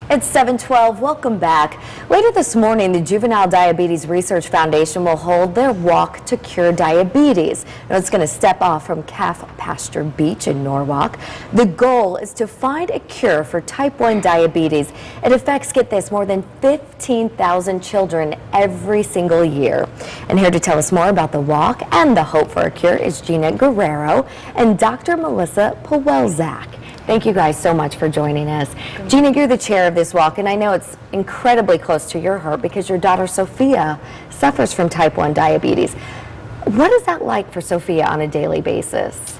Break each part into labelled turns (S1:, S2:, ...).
S1: It's 7:12. Welcome back. Later this morning, the Juvenile Diabetes Research Foundation will hold their Walk to Cure Diabetes. Now, it's going to step off from Pasture Beach in Norwalk. The goal is to find a cure for type 1 diabetes. It affects, get this, more than 15,000 children every single year. And here to tell us more about the walk and the hope for a cure is Gina Guerrero and Dr. Melissa Pawelczak. Thank you guys so much for joining us. Gina, you're the chair of this walk, and I know it's incredibly close to your heart because your daughter Sophia suffers from type 1 diabetes. What is that like for Sophia on a daily basis?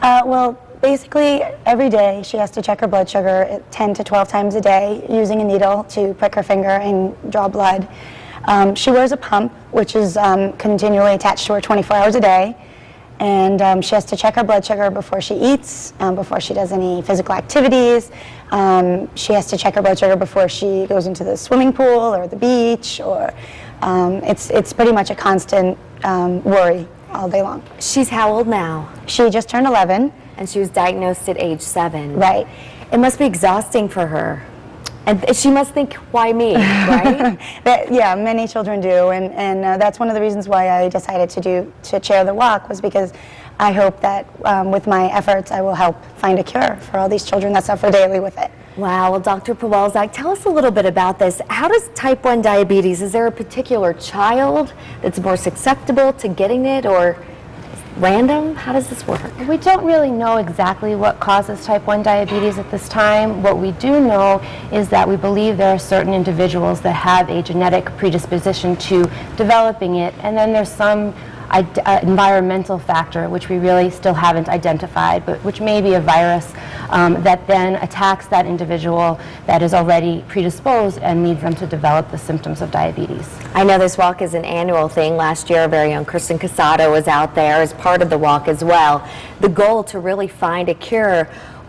S2: Well, basically every day she has to check her blood sugar 10 to 12 times a day using a needle to prick her finger and draw blood. She wears a pump, which is continually attached to her 24 hours a day. And she has to check her blood sugar before she eats, before she does any physical activities. She has to check her blood sugar before she goes into the swimming pool or the beach, or it's pretty much a constant worry all day long.
S1: She's how old now?
S2: She just turned 11.
S1: And she was diagnosed at age 7.
S2: Right.
S1: It must be exhausting for her. And she must think, why me, right?
S2: Yeah, many children do, and that's one of the reasons why I decided to chair the walk, was because I hope that with my efforts I will help find a cure for all these children that suffer daily with it.
S1: Wow, well, Dr. Pawelczak, tell us a little bit about this. How does type 1 diabetes, is there a particular child that's more susceptible to getting it, or random? How does this work?
S3: We don't really know exactly what causes type 1 diabetes at this time. What we do know is that we believe there are certain individuals that have a genetic predisposition to developing it, and then there's some environmental factor which we really still haven't identified, but which may be a virus that then attacks that individual that is already predisposed and leads them to develop the symptoms of diabetes.
S1: I know this walk is an annual thing. Last year, our very own Kristen Casado was out there as part of the walk as well. The goal to really find a cure.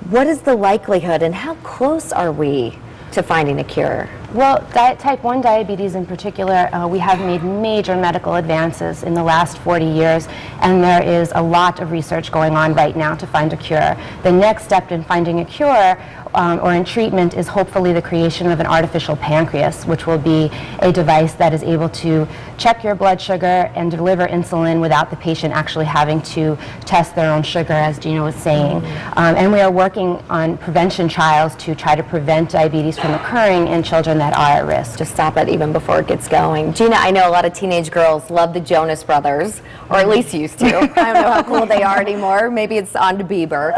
S1: What is the likelihood and how close are we to finding a cure?
S3: Well, type 1 diabetes in particular, we have made major medical advances in the last 40 years, and there is a lot of research going on right now to find a cure. The next step in finding a cure or in treatment is hopefully the creation of an artificial pancreas, which will be a device that is able to check your blood sugar and deliver insulin without the patient actually having to test their own sugar, as Gina was saying. And we are working on prevention trials to try to prevent diabetes from occurring in children that are at risk.
S1: To stop it even before it gets going. Gina, I know a lot of teenage girls love the Jonas Brothers, or at least used to. I don't know how cool they are anymore. Maybe it's on to Bieber.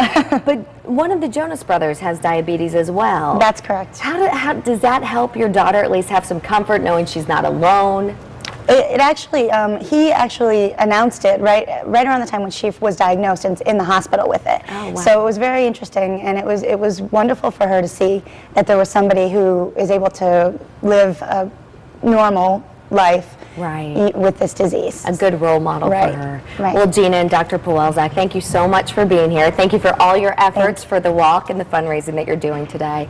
S1: But one of the Jonas Brothers has diabetes as well.
S2: That's correct.
S1: How does that help your daughter at least have some comfort knowing she's not alone?
S2: It actually, he actually announced it right around the time when she was diagnosed and in the hospital with it.
S1: Oh, wow.
S2: So it was very interesting, and it was wonderful for her to see that there was somebody who is able to live a normal life with this disease.
S1: A good role model for her.
S2: Right.
S1: Well, Gina and Dr. Pawelczak, thank you so much for being here. Thank you for all your efforts for the walk and the fundraising that you're doing today.